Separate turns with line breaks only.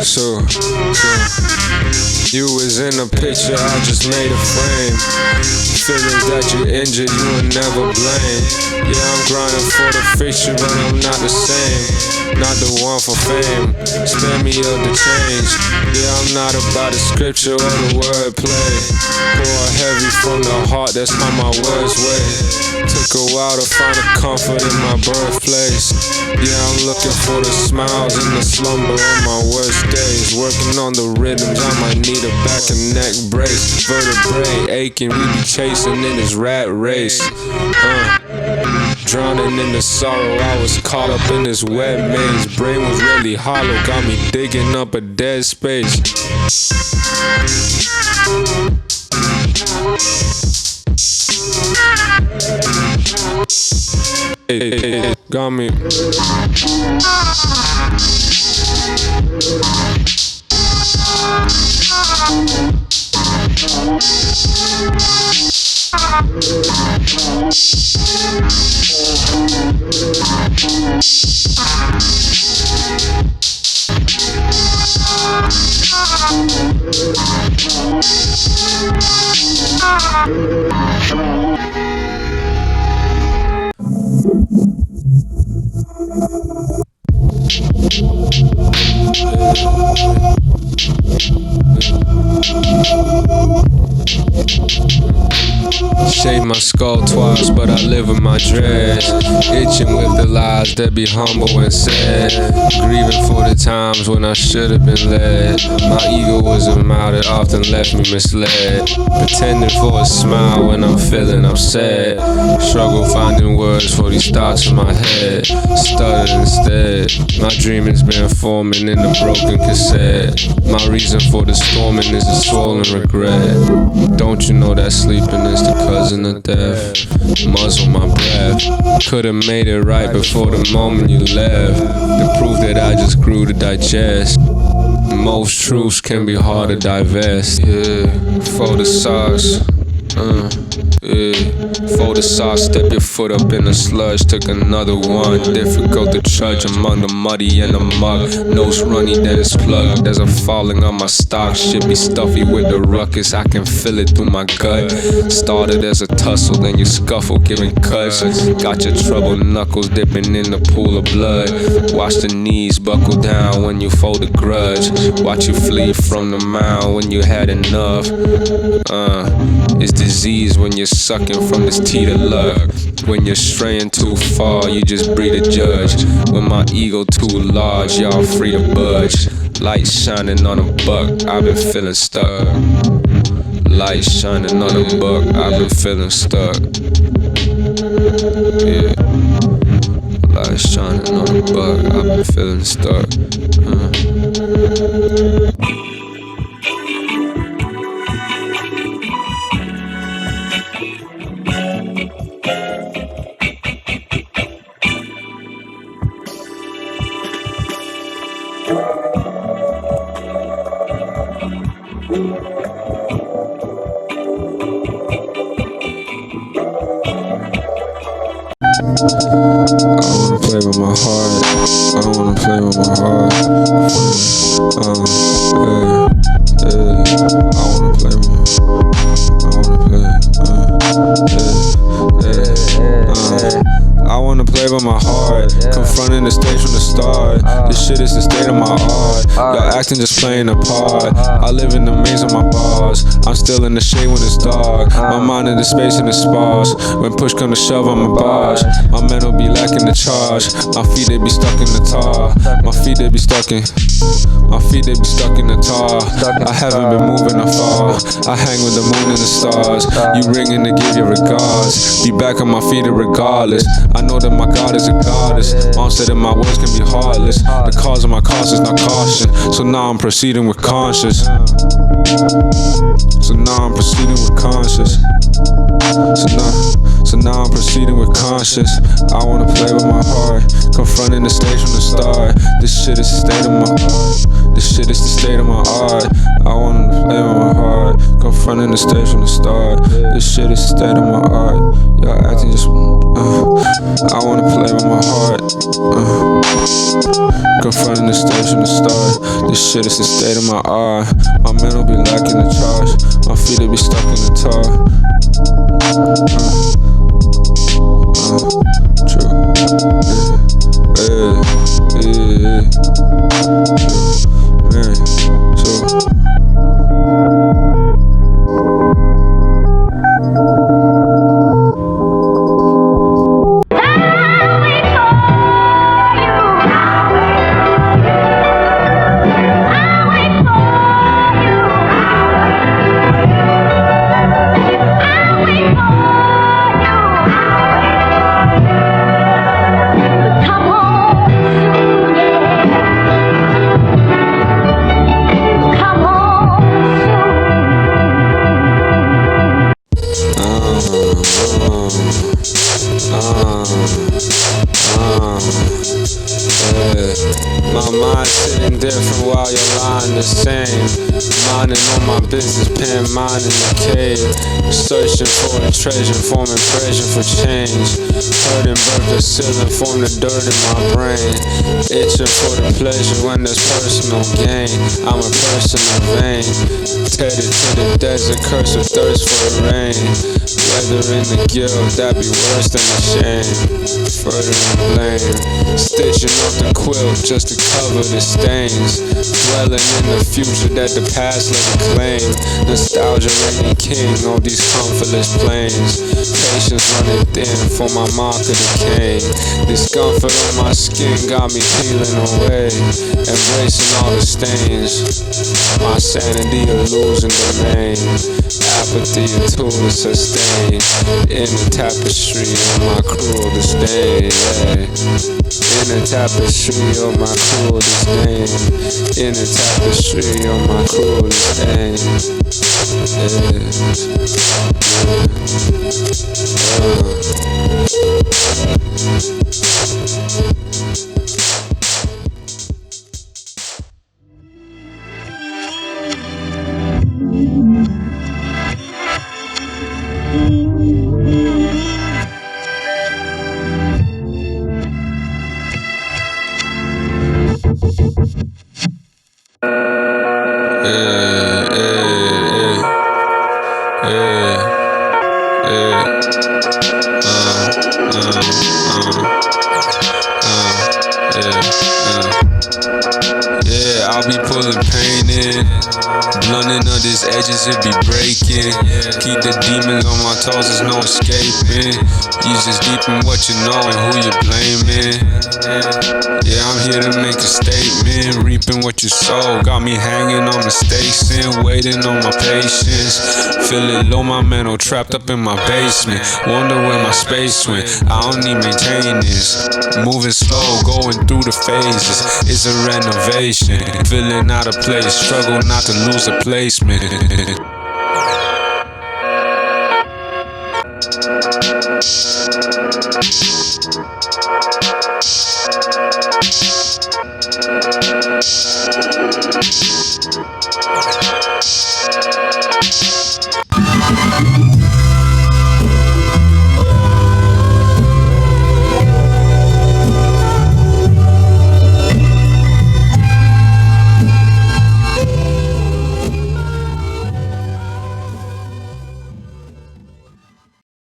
So you was in a picture, I just made a frame. Feelings that you injured, you will never blame. Yeah, I'm grinding for the feature, but I'm not the same. Not the one for fame, spare me of the change. Yeah, I'm not about the scripture or the wordplay. Pour heavy from the heart, that's how my words weigh. Took a while to find a comfort in my birthplace. Yeah, I'm looking for the smiles in the slumber on my worst days. Working on the rhythms, I might need a back and neck brace. Vertebrae aching, we be chasing in this rat race. Drowning in the sorrow, I was caught up in this wet maze. Brain was really hollow, got me digging up a dead space. Hey, got me. Shave my skull twice, but I live with my dreads. Itching with the lies that be humble and sad. Grieving for the times when I should have been led. My ego was a mouth that often left me misled. Pretending for a smile when I'm feeling upset. Struggle finding words for these thoughts in my head. Stuttered instead. My dreaming's been forming in a broken cassette. My reason for the storming is a swollen regret. Don't you know that sleeping is the cousin of death? Muzzle my breath. Could've made it right before the moment you left. The proof that I just grew to digest. Most truths can be hard to divest. Yeah, for the sauce. For the sauce, step your foot up in the sludge. Took another one, difficult to trudge among the muddy and the muck. Nose runny, then it's plugged. There's a falling on my stock. Shit be stuffy with the ruckus, I can feel it through my gut. Started as a tussle, then you scuffle, giving cuts. Got your troubled knuckles dipping in the pool of blood. Watch the knees buckle down when you fold a grudge. Watch you flee from the mound when you had enough. It's disease when you're sucking from this teat of luck. When you're straying too far, you just breed a judge. When my ego too large, y'all free to budge. Light shining on a buck, I've been feeling stuck. Light shining on a buck, I've been feeling stuck. Yeah. Light shining on a buck, I've been feeling stuck. I wanna play with my heart. I wanna play with my heart. I wanna play with my I wanna play with my heart. Confronting the stage from the start. This shit is the state of my art. Y'all acting just playing a part. I live in the maze of my bars. I'm still in the shade when it's dark. My mind in the space and the sparse. When push come to shove, I'm a barge. My mental be lacking the charge. My feet they be stuck in the tar. My feet they be stuck in. My feet they be stuck in the tar. I haven't been moving afar. I hang with the moon and the stars. You ringing to give your regards. Be back on my feet regardless. I know that my God is a goddess. Mom said that my words can be heartless. The cause of my cause is not caution. So now I'm proceeding with conscience. So now I'm proceeding with conscience. So now I'm proceeding with conscience. I wanna play with my heart, confronting the stage from the start. This shit is the state of my art. This shit is the state of my art. I wanna play with my heart, confronting the stage from the start. This shit is the state of my art. Y'all acting just I wanna play with my heart, confronting the stage from the start. This shit is the state of my art. My mental be lacking the charge. My feet will be stuck in the tar. True. Man, true. My mind sitting different while your line the same. Minding on my business, pen mine in the cave. Searching for a treasure, forming pressure for change. Hurting birth the ceiling, form the dirt in my brain. Itching for the pleasure when there's personal gain. I'm a person of vain, tethered to the desert, curse with thirst for the rain. Weathering the guilt, that be worse than the shame. Furthering blame, stitching up the quilt just to cover the stains. Dwelling in the future that the past let it claim. Nostalgia reigning king on these comfortless plains. Patience running thin for my mark of decay. Discomfort on my skin got me peeling away, embracing all the stains. My sanity a losing domain. Apathy a tool to sustain. In the tapestry of my cruel disdain, yeah. In the tapestry of my cruel disdain. In the tapestry of my cruel disdain, yeah, I'll be pulling pain in. Blunting of these edges, it be breaking. Keep the demons on my toes, there's no escaping. You just deep in what you know and who you blaming. Yeah, I'm here to make a statement. Reaping what you sow, got me hanging on mistakes and waiting on my patience. Feeling low, my mental trapped up in my basement. Wonder where my space went, I don't need maintenance. Moving slow, going through the phases. It's a renovation. Feeling out of place, struggle not to lose a placement.